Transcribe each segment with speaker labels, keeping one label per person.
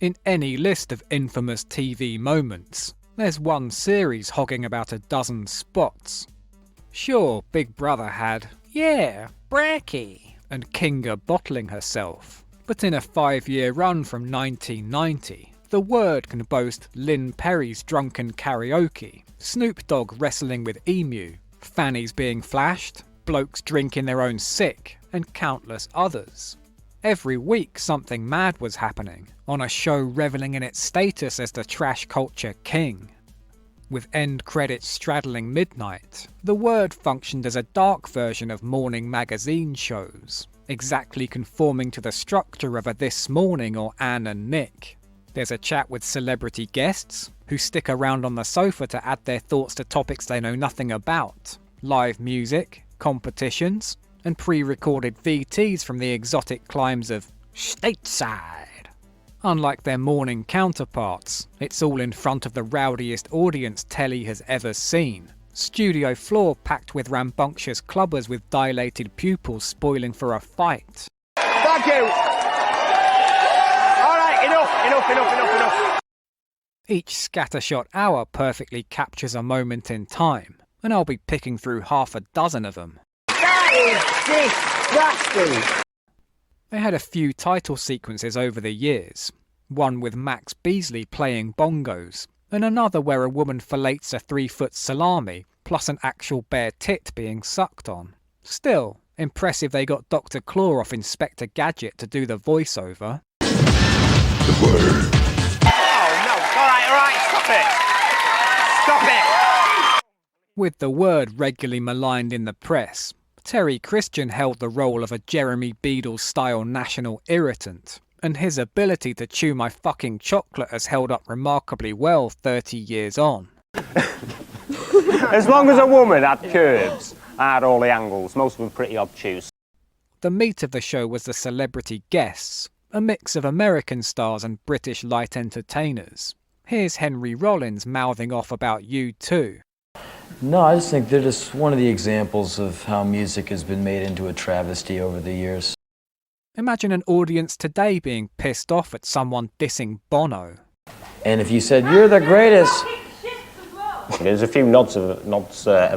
Speaker 1: In any list of infamous TV moments, there's one series hogging about a dozen spots. Sure, Big Brother had, yeah, Bracky, and Kinga bottling herself. But in a 5-year run from 1990, The Word can boast Lynn Perry's drunken karaoke, Snoop Dogg wrestling with Emu, fannies being flashed, blokes drinking their own sick, and countless others. Every week something mad was happening, on a show revelling in its status as the trash culture king. With end credits straddling midnight, The Word functioned as a dark version of morning magazine shows, exactly conforming to the structure of a This Morning or Anne and Nick. There's a chat with celebrity guests, who stick around on the sofa to add their thoughts to topics they know nothing about, live music, competitions, and pre-recorded VTs from the exotic climes of stateside. Unlike their morning counterparts, it's all in front of the rowdiest audience telly has ever seen. Studio floor packed with rambunctious clubbers with dilated pupils spoiling for a fight.
Speaker 2: Thank you! Alright, enough.
Speaker 1: Each scattershot hour perfectly captures a moment in time, and I'll be picking through half a dozen of them.
Speaker 2: That is disgusting!
Speaker 1: They had a few title sequences over the years, one with Max Beasley playing bongos, and another where a woman fillets a 3-foot salami, plus an actual bare tit being sucked on. Still, impressive they got Dr. Claw off Inspector Gadget to do the voiceover.
Speaker 2: The Word. Oh no, alright, stop it!
Speaker 1: With The Word regularly maligned in the press, Terry Christian held the role of a Jeremy Beadle-style national irritant, and his ability to chew my fucking chocolate has held up remarkably well 30 years on.
Speaker 3: As long as a woman had curves, I had all the angles, most of them pretty obtuse.
Speaker 1: The meat of the show was the celebrity guests, a mix of American stars and British light entertainers. Here's Henry Rollins mouthing off about U2.
Speaker 4: No, I just think they're just one of the examples of how music has been made into a travesty over the years.
Speaker 1: Imagine an audience today being pissed off at someone dissing Bono.
Speaker 4: And if you said, "You're the greatest,"
Speaker 3: there's a few nods of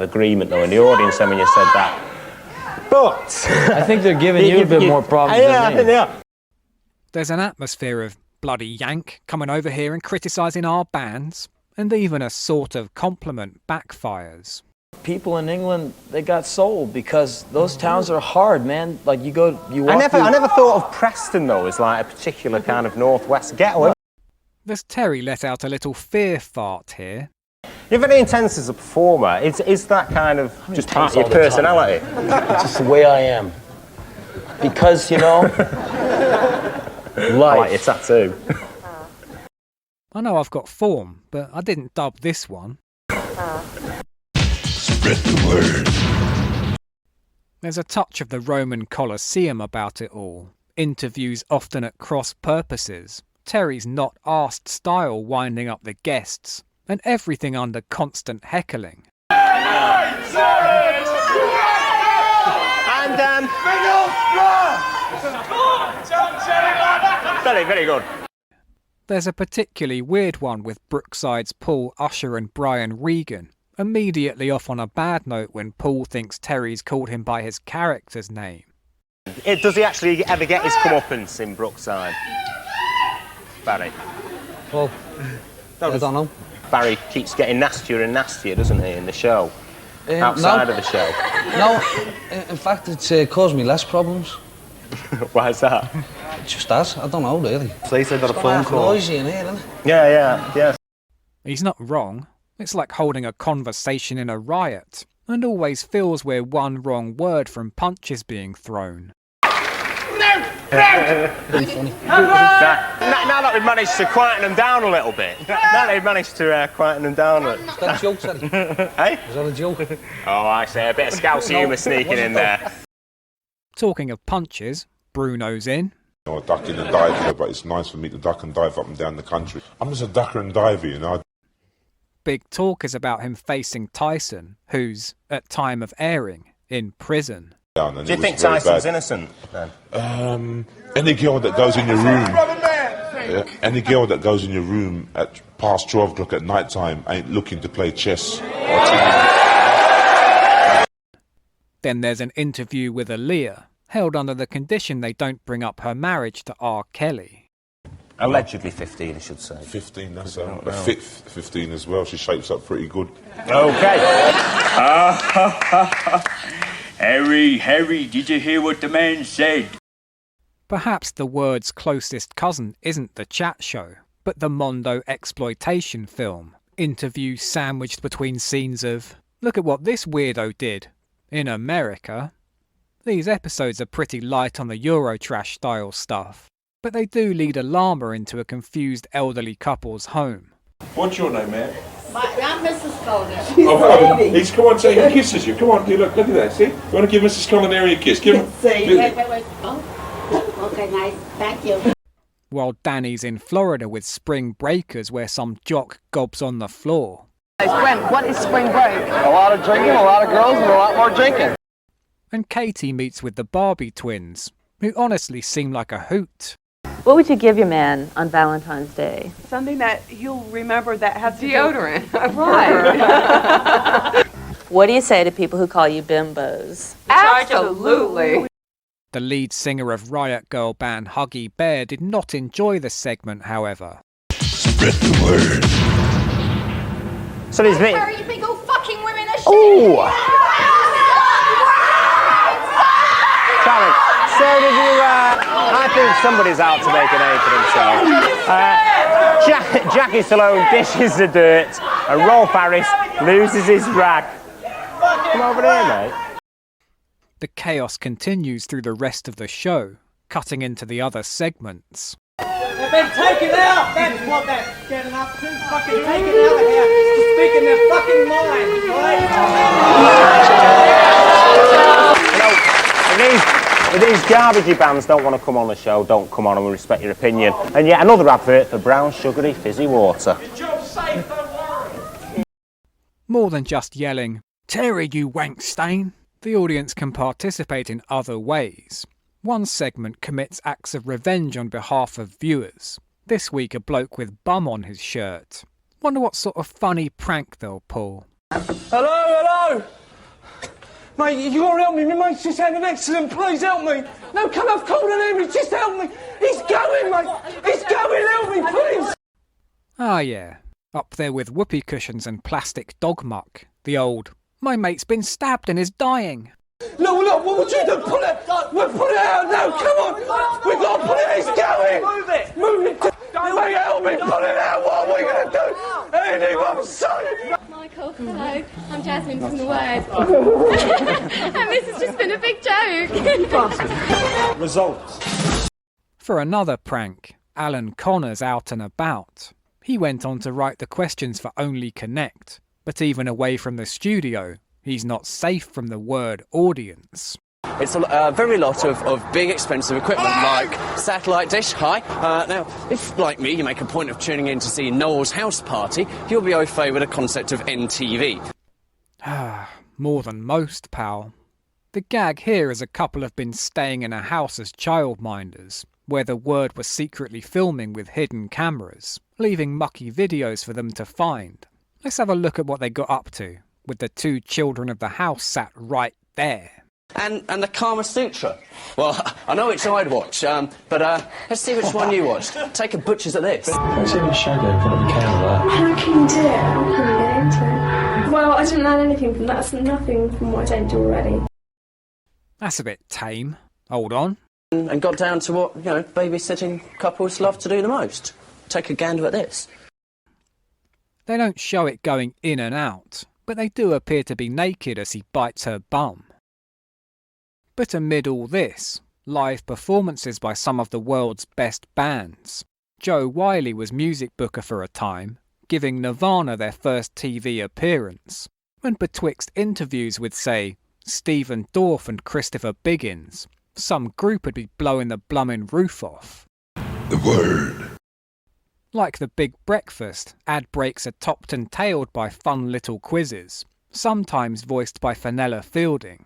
Speaker 3: agreement though in the audience then when you said that. But
Speaker 4: I think they're giving you a bit more problems than me.
Speaker 3: I think they are.
Speaker 1: There's an atmosphere of bloody yank coming over here and criticising our bands, and even a sort of compliment backfires.
Speaker 4: People in England, they got sold because those towns are hard, man. Like you walk
Speaker 3: I never thought of Preston though as like a particular kind of northwest getaway.
Speaker 1: There's Terry let out a little fear fart here.
Speaker 3: You're very intense as a performer. Is that kind of just part of your personality?
Speaker 4: It's just the way I am. Because, you know,
Speaker 3: I like your tattoo.
Speaker 1: I know I've got form, but I didn't dub this one.
Speaker 2: Spread the word.
Speaker 1: There's a touch of the Roman Colosseum about it all. Interviews often at cross purposes. Terry's not arsed style winding up the guests. And everything under constant heckling.
Speaker 3: And very, very good.
Speaker 1: There's a particularly weird one with Brookside's Paul Usher and Brian Regan, immediately off on a bad note when Paul thinks Terry's called him by his character's name.
Speaker 3: Does he actually ever get his comeuppance in Brookside? Barry?
Speaker 4: Well, I don't know.
Speaker 3: Barry keeps getting nastier and nastier, doesn't he, in the show? Outside of the show?
Speaker 5: No, in fact, it's caused me less problems.
Speaker 3: Why is that?
Speaker 5: Just that, I don't know, really.
Speaker 4: Place I got a phone call.
Speaker 5: Noisy in here, isn't it?
Speaker 3: Yeah.
Speaker 1: He's not wrong. It's like holding a conversation in a riot, and always feels we're one wrong word from punches being thrown.
Speaker 5: Really funny.
Speaker 3: Now that we've managed to quieten them down a little bit. Now that we've managed to quieten them down a little bit.
Speaker 5: Is that a joke, Teddy?
Speaker 3: Hey?
Speaker 5: Is that a joke?
Speaker 3: Oh, I see. A bit of Scouse humour sneaking in there.
Speaker 1: Talking of punches, Bruno's in.
Speaker 6: You know, a ducking and diver, but it's nice for me to duck and dive up and down the country. I'm just a ducker and diver, you know.
Speaker 1: Big talk is about him facing Tyson, who's, at time of airing, in prison.
Speaker 6: Do
Speaker 3: you think Tyson's innocent, then?
Speaker 6: Any girl that goes in your room Yeah. Any girl that goes in your room at past 12 o'clock at night time ain't looking to play chess.
Speaker 1: Then there's an interview with Aaliyah, held under the condition they don't bring up her marriage to R. Kelly.
Speaker 3: Allegedly 15, I should say.
Speaker 6: 15, that's a fit 15 as well. She shapes up pretty good.
Speaker 3: Okay.
Speaker 7: Harry, did you hear what the man said?
Speaker 1: Perhaps the word's closest cousin isn't the chat show, but the Mondo exploitation film, interview sandwiched between scenes of, look at what this weirdo did, in America. These episodes are pretty light on the Eurotrash style stuff, but they do lead a llama into a confused elderly couple's home.
Speaker 8: What's your name, man?
Speaker 9: I'm Mrs. Golden.
Speaker 8: He's come on, say he kisses you. Come on, look at that. See, you want to give Mrs. Culinary a kiss? Give him.
Speaker 9: Wait. Oh, okay, nice. Thank you.
Speaker 1: While Danny's in Florida with spring breakers where some jock gobs on the floor.
Speaker 10: Brent, what is spring break? A lot of drinking, a lot of girls, and a lot more drinking.
Speaker 1: And Katie meets with the Barbie twins, who honestly seem like a hoot.
Speaker 11: What would you give your man on Valentine's Day?
Speaker 12: Something that he'll remember that has
Speaker 10: Deodorant.
Speaker 12: Right.
Speaker 11: What do you say to people who call you bimbos?
Speaker 10: Absolutely.
Speaker 1: The lead singer of Riot Girl band Huggy Bear did not enjoy the segment, however.
Speaker 2: Spread the word.
Speaker 3: So there's me.
Speaker 9: Where you think all fucking women are shit?
Speaker 3: Ooh! Charlie, so did you, I think somebody's out to make a name for himself. Jackie Stallone dishes the dirt and Rolf Harris loses his rag. Come over here, mate.
Speaker 1: The chaos continues through the rest of the show, cutting into the other segments.
Speaker 13: They've been taken out! That's what they're getting up to! Fucking taken out of here! To speak in their fucking mind, right?
Speaker 3: If these garbagey bands don't want to come on the show, don't come on and we respect your opinion. And yet another advert for brown sugary fizzy water.
Speaker 1: More than just yelling, "Terry, you wank stain!" The audience can participate in other ways. One segment commits acts of revenge on behalf of viewers. This week a bloke with bum on his shirt. Wonder what sort of funny prank they'll pull.
Speaker 13: Hello! Mate, you gotta help me. My mate's just had an accident. Please help me. No, come off cold and Henry. Just help me. He's going, mate. He's going. Help me, please.
Speaker 1: Ah yeah, up there with whoopee cushions and plastic dog muck. The old, my mate's been stabbed and is dying.
Speaker 13: Look, what would you do? Pull it. We'll pull it out. No, come on. We've got to pull it. He's going. Move it. Mate, help me. Pull it out. What are we going to do? Andy, I'm sorry.
Speaker 9: Michael, hello. I'm Jasmine from The Word. And this has just been a big joke.
Speaker 8: Results.
Speaker 1: For another prank, Alan Connor's out and about. He went on to write the questions for Only Connect, but even away from the studio, he's not safe from the Word audience.
Speaker 10: It's a very lot of big expensive equipment like satellite dish, now, if, like me, you make a point of tuning in to see Noel's house party, you'll be au fait with the concept of NTV.
Speaker 1: More than most, pal. The gag here is a couple have been staying in a house as childminders, where the Word was secretly filming with hidden cameras, leaving mucky videos for them to find. Let's have a look at what they got up to, with the two children of the house sat right there.
Speaker 10: And the Kama Sutra. Well, I know which I'd watch, but let's see which one you watched. Take a butcher's at this.
Speaker 4: What's in the shadow in front of the camera?
Speaker 9: How can you do it? How can you get into it? Well, I didn't learn anything from that. That's nothing from what I don't do already.
Speaker 1: That's a bit tame. Hold on.
Speaker 10: And got down to what, babysitting couples love to do the most. Take a gander at this.
Speaker 1: They don't show it going in and out, but they do appear to be naked as he bites her bum. But amid all this, live performances by some of the world's best bands. Joe Wiley was music booker for a time, giving Nirvana their first TV appearance, and betwixt interviews with, say, Stephen Dorff and Christopher Biggins, some group would be blowing the blummin' roof off.
Speaker 2: The Word.
Speaker 1: Like the Big Breakfast, ad breaks are topped and tailed by fun little quizzes, sometimes voiced by Fenella Fielding.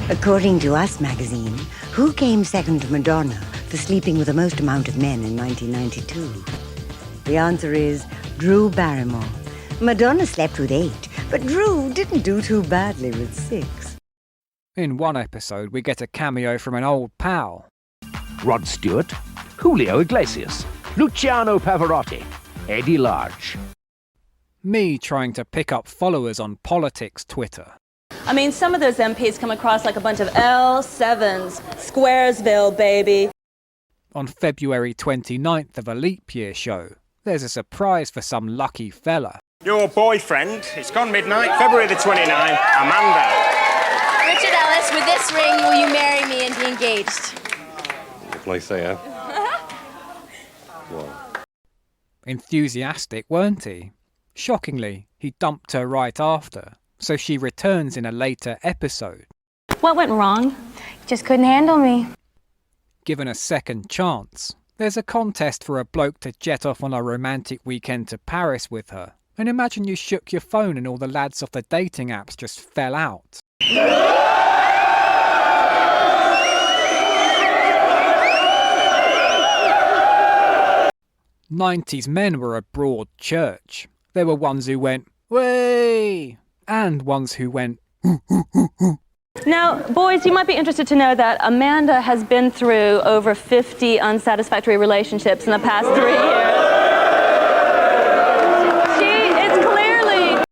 Speaker 14: According to Us magazine, who came second to Madonna for sleeping with the most amount of men in 1992? The answer is Drew Barrymore. Madonna slept with 8, but Drew didn't do too badly with 6.
Speaker 1: In one episode, we get a cameo from an old pal.
Speaker 15: Rod Stewart, Julio Iglesias, Luciano Pavarotti, Eddie Large.
Speaker 1: Me trying to pick up followers on politics Twitter.
Speaker 11: I mean, some of those MPs come across like a bunch of L7s. Squaresville, baby.
Speaker 1: On February 29th of a leap year show, there's a surprise for some lucky fella.
Speaker 3: Your boyfriend, it's gone midnight, February the 29th, Amanda.
Speaker 9: Richard Ellis, with this ring, will you marry me and be engaged?
Speaker 16: What can I say, huh?
Speaker 1: Enthusiastic, weren't he? Shockingly, he dumped her right after, so she returns in a later episode.
Speaker 9: What went wrong? Just couldn't handle me.
Speaker 1: Given a second chance, there's a contest for a bloke to jet off on a romantic weekend to Paris with her. And imagine you shook your phone and all the lads off the dating apps just fell out. '90s men were a broad church. There were ones who went, "Way!" and ones who went,
Speaker 11: Now, boys, you might be interested to know that Amanda has been through over 50 unsatisfactory relationships in the past 3 years. She is clearly...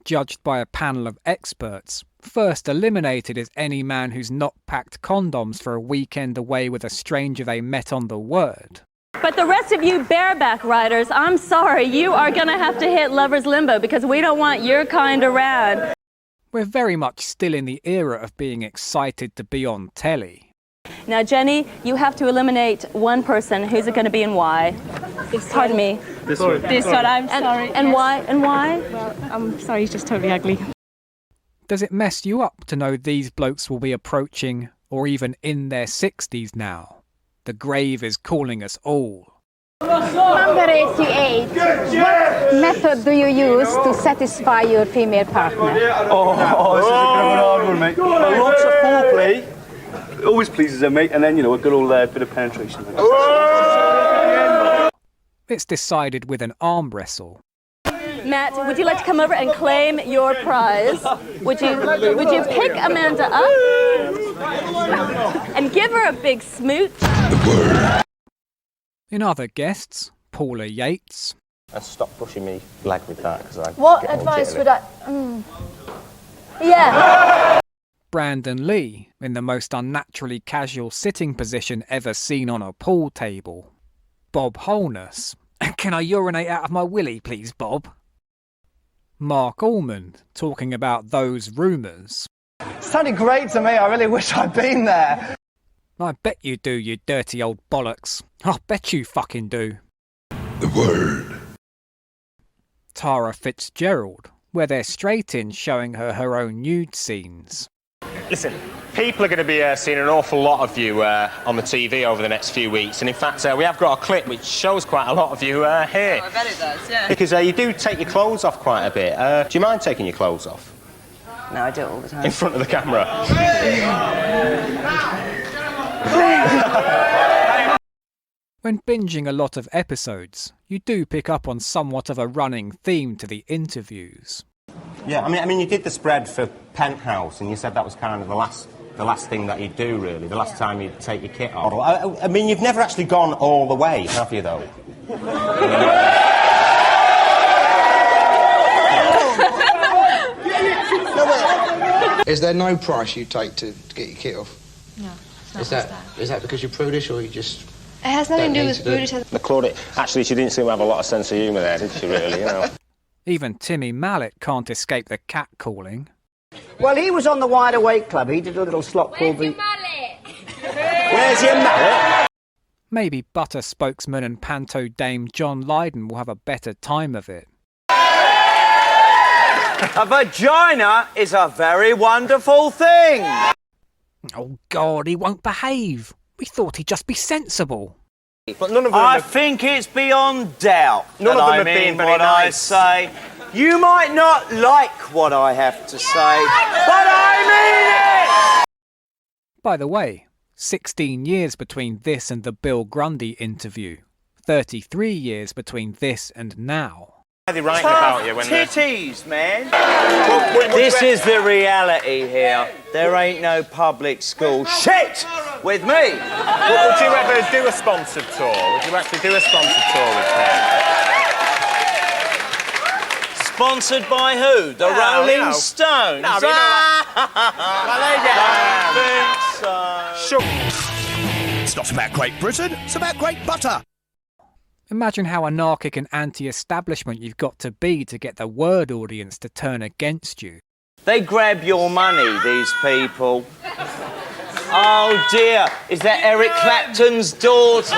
Speaker 1: Judged by a panel of experts, first eliminated is any man who's not packed condoms for a weekend away with a stranger they met on the word.
Speaker 11: But the rest of you bareback riders, I'm sorry, you are going to have to hit lover's limbo because we don't want your kind around.
Speaker 1: We're very much still in the era of being excited to be on telly.
Speaker 11: Now, Jenny, you have to eliminate one person. Who's it going to be and why? Pardon me.
Speaker 17: This one. This one, I'm sorry.
Speaker 11: And
Speaker 17: yes.
Speaker 11: why? And why?
Speaker 17: Well, I'm sorry, he's just totally ugly.
Speaker 1: Does it mess you up to know these blokes will be approaching, or even in their 60s now? The grave is calling us all.
Speaker 18: Number 88. What method do you use to satisfy your female partner?
Speaker 19: This is a bit of an hard one, mate. Lots of foreplay. It always pleases her, mate, and then, a good old bit of penetration.
Speaker 1: It's decided with an arm wrestle.
Speaker 11: Matt, would you like to come over and claim your prize? Would you pick Amanda up and give her a big smooch?
Speaker 1: In other guests, Paula Yates.
Speaker 3: And stop pushing me leg with that, because I.
Speaker 18: What advice would I? Yeah.
Speaker 1: Brandon Lee, in the most unnaturally casual sitting position ever seen on a pool table. Bob Holness. Can I urinate out of my willy, please, Bob? Mark Almond, talking about those rumours.
Speaker 20: Sounded great to me, I really wish I'd been there.
Speaker 1: I bet you do, you dirty old bollocks. I bet you fucking do.
Speaker 2: The Word.
Speaker 1: Tara Fitzgerald, where they're straight in showing her own nude scenes.
Speaker 3: Listen, people are going to be seeing an awful lot of you on the TV over the next few weeks, and in fact, we have got a clip which shows quite a lot of you here.
Speaker 11: Oh, I bet it does, yeah.
Speaker 3: Because you do take your clothes off quite a bit. Do you mind taking your clothes off?
Speaker 11: No, I do it all the time.
Speaker 3: In front of the camera.
Speaker 1: When binging a lot of episodes, you do pick up on somewhat of a running theme to the interviews.
Speaker 3: Yeah, I mean, you did the spread for Penthouse, and you said that was kind of the last thing that you'd do, really, the last time you'd take your kit off. I mean, you've never actually gone all the way, have you, though?
Speaker 21: Is there no price you take to get your kit off?
Speaker 18: No.
Speaker 21: Is that because you're prudish, or you just?
Speaker 18: It has nothing to do with British.
Speaker 3: Claudia, actually, she didn't seem to have a lot of sense of humour there, did she, really,
Speaker 1: Even Timmy Mallet can't escape the catcalling.
Speaker 20: Well, he was on the Wide Awake Club. He did a little slot called the...
Speaker 3: Where's your mallet?
Speaker 1: Maybe Butter spokesman and panto dame John Lydon will have a better time of it.
Speaker 22: A vagina is a very wonderful thing.
Speaker 1: Oh, God, he won't behave. We thought he'd just be sensible.
Speaker 3: But none of them
Speaker 22: I think it's beyond doubt
Speaker 3: None
Speaker 22: that
Speaker 3: of them
Speaker 22: I
Speaker 3: have
Speaker 22: mean
Speaker 3: been very
Speaker 22: what
Speaker 3: nice.
Speaker 22: I say. You might not like what I have to say, but I mean it!
Speaker 1: By the way, 16 years between this and the Bill Grundy interview. 33 years between this and now.
Speaker 3: They're writing about you when
Speaker 22: titties, man. This is the reality here. There ain't no public school shit with me.
Speaker 3: Would you ever do a sponsored tour? Would you actually do a sponsored tour with her?
Speaker 22: Sponsored by who? The Rolling Stones?
Speaker 3: No, but
Speaker 22: I think so.
Speaker 15: It's not about Great Britain, it's about Great Butter.
Speaker 1: Imagine how anarchic and anti-establishment you've got to be to get the Word audience to turn against you.
Speaker 22: They grab your money, these people. Oh dear, is that Eric Clapton's daughter?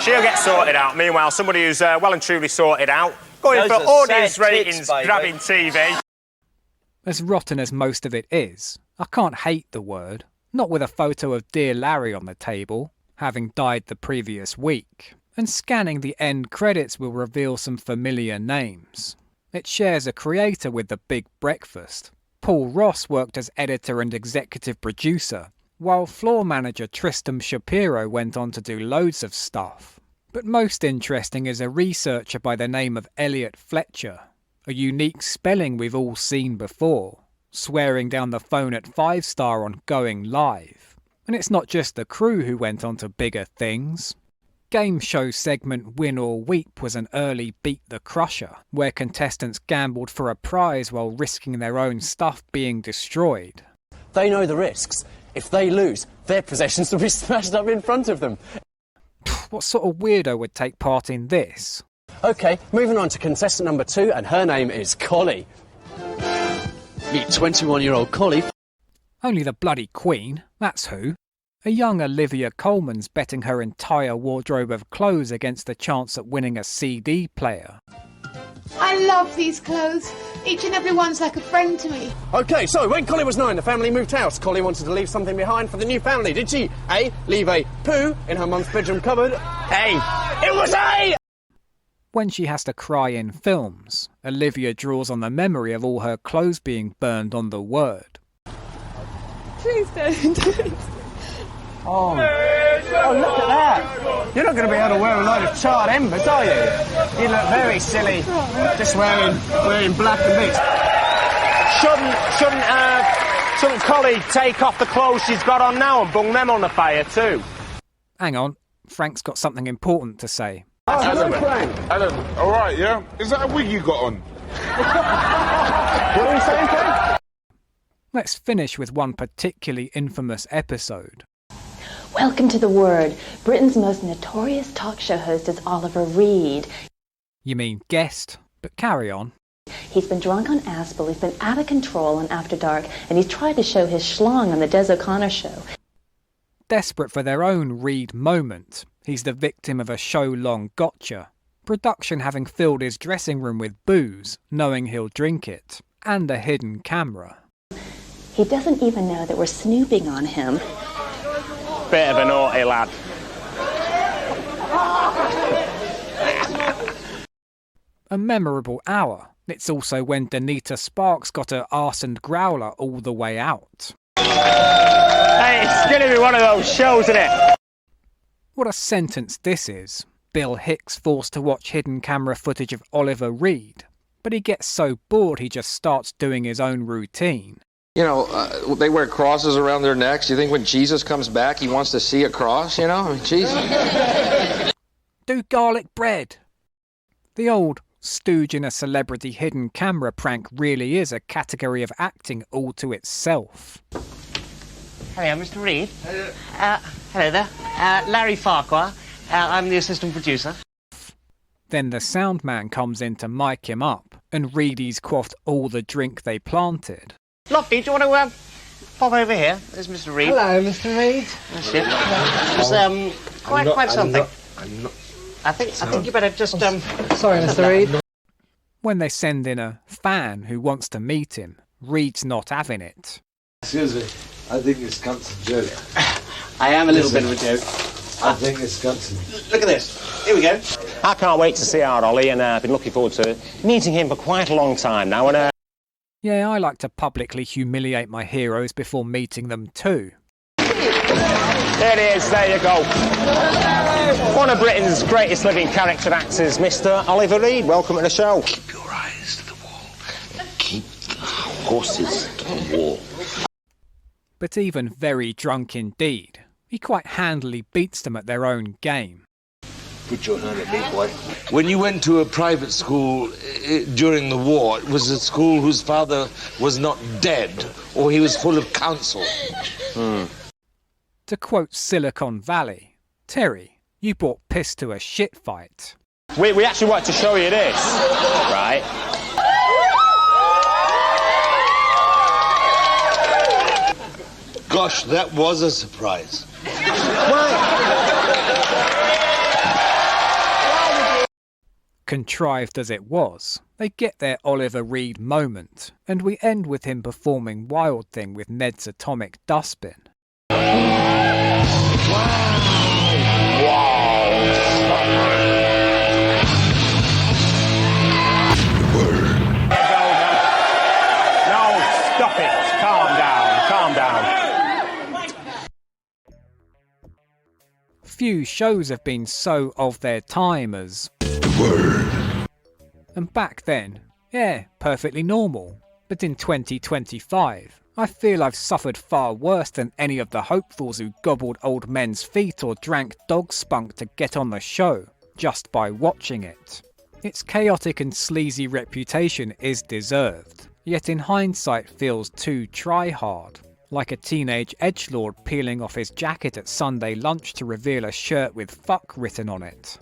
Speaker 3: She'll get sorted out. Meanwhile, somebody who's well and truly sorted out, going
Speaker 22: Those
Speaker 3: for
Speaker 22: are
Speaker 3: audience
Speaker 22: sad tits,
Speaker 3: ratings,
Speaker 22: baby.
Speaker 3: grabbing TV.
Speaker 1: As rotten as most of it is, I can't hate the Word. Not with a photo of Dear Larry on the table, having died the previous week, and scanning the end credits will reveal some familiar names. It shares a creator with The Big Breakfast. Paul Ross worked as editor and executive producer, while floor manager Tristram Shapiro went on to do loads of stuff. But most interesting is a researcher by the name of Elliot Fletcher, a unique spelling we've all seen before, swearing down the phone at 5 Star on Going Live. And it's not just the crew who went on to bigger things. Game show segment Win or Weep was an early Beat the Crusher, where contestants gambled for a prize while risking their own stuff being destroyed.
Speaker 10: They know the risks. If they lose, their possessions will be smashed up in front of them.
Speaker 1: What sort of weirdo would take part in this?
Speaker 10: OK, moving on to contestant number 2, and her name is Collie. Meet 21-year-old Collie.
Speaker 1: Only the bloody Queen, that's who. A young Olivia Colman's betting her entire wardrobe of clothes against the chance at winning a CD player.
Speaker 18: I love these clothes. Each and every one's like a friend to me.
Speaker 10: OK, so when Collie was 9, the family moved house. Collie wanted to leave something behind for the new family, did she? A, leave a poo in her mum's bedroom cupboard. A, it was A!
Speaker 1: When she has to cry in films, Olivia draws on the memory of all her clothes being burned on the Word.
Speaker 17: Please don't.
Speaker 21: Oh, look at that. You're not going to be able to wear a load of charred embers, are you? You look very silly, just wearing black and bits.
Speaker 3: Shouldn't Collie take off the clothes she's got on now and bung them on the fire too?
Speaker 1: Hang on, Frank's got something important to say.
Speaker 21: Hello, Frank.
Speaker 8: Alan, all right, yeah? Is that a wig you got on?
Speaker 21: What are you saying, Frank?
Speaker 1: Let's finish with one particularly infamous episode.
Speaker 11: Welcome to The Word. Britain's most notorious talk show host is Oliver Reed.
Speaker 1: You mean guest, but carry on.
Speaker 11: He's been drunk on Aspel, he's been out of control on After Dark, and he's tried to show his schlong on the Des O'Connor show.
Speaker 1: Desperate for their own Reed moment, he's the victim of a show-long gotcha. Production having filled his dressing room with booze, knowing he'll drink it, and a hidden camera.
Speaker 11: He doesn't even know that we're snooping on him.
Speaker 3: Bit of a naughty lad.
Speaker 1: A memorable hour. It's also when Danita Sparks got her arse and growler all the way out.
Speaker 3: Hey, it's going to be one of those shows, isn't it?
Speaker 1: What a sentence this is. Bill Hicks forced to watch hidden camera footage of Oliver Reed, but he gets so bored he just starts doing his own routine.
Speaker 21: You know, they wear crosses around their necks. You think when Jesus comes back, he wants to see a cross, you know? I mean, Jesus.
Speaker 1: Do garlic bread. The old stooge in a celebrity hidden camera prank really is a category of acting all to itself.
Speaker 5: Hello, Mr. Reed. Hello there. Larry Farquhar. I'm the assistant producer.
Speaker 1: Then the sound man comes in to mic him up, and Reedy's quaffed all the drink they planted.
Speaker 5: Lofty, do you want to pop over here? There's Mr. Reed.
Speaker 20: Hello, Mr. Reed.
Speaker 5: That's it. It's quite something. I think you better just
Speaker 20: Sorry, Mr. Reed.
Speaker 1: When they send in a fan who wants to meet him, Reed's not having it.
Speaker 6: Excuse me, I think it's Scunson's joke.
Speaker 5: I am a little bit of a joke.
Speaker 6: I think it's Scunson.
Speaker 5: Look at this. Here we go.
Speaker 3: I can't wait to see our Ollie, and I've been looking forward to meeting him for quite a long time now. And
Speaker 1: Yeah, I like to publicly humiliate my heroes before meeting them too.
Speaker 3: There it is, there you go. One of Britain's greatest living character actors, Mr. Oliver Reed. Welcome to the show.
Speaker 2: Keep your eyes to the wall. Keep the horses to the wall.
Speaker 1: But even very drunk indeed, he quite handily beats them at their own game.
Speaker 2: Put your hand at me, boy. When you went to a private school during the war, it was a school whose father was not dead, or he was full of counsel.
Speaker 1: To quote Silicon Valley, Terry, you brought piss to a shit fight.
Speaker 3: We actually wanted to show you this, right?
Speaker 2: Gosh, that was a surprise.
Speaker 1: Contrived as it was, they get their Oliver Reed moment, and we end with him performing Wild Thing with Ned's atomic dustbin.
Speaker 3: No, stop it. Calm down, calm down.
Speaker 1: Few shows have been so of their time as
Speaker 2: The Word.
Speaker 1: And back then, yeah, perfectly normal. But in 2025, I feel I've suffered far worse than any of the hopefuls who gobbled old men's feet or drank dog spunk to get on the show, just by watching it. Its chaotic and sleazy reputation is deserved, yet in hindsight feels too try-hard, like a teenage edgelord peeling off his jacket at Sunday lunch to reveal a shirt with fuck written on it.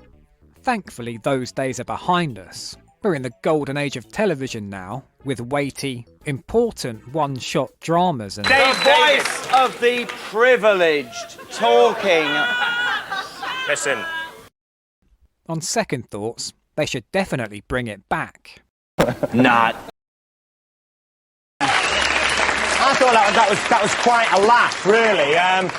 Speaker 1: Thankfully those days are behind us. We're in the golden age of television now, with weighty, important one-shot dramas and...
Speaker 22: The voice of the privileged talking.
Speaker 3: Listen.
Speaker 1: On second thoughts, they should definitely bring it back.
Speaker 22: Not.
Speaker 3: I thought that was quite a laugh, really.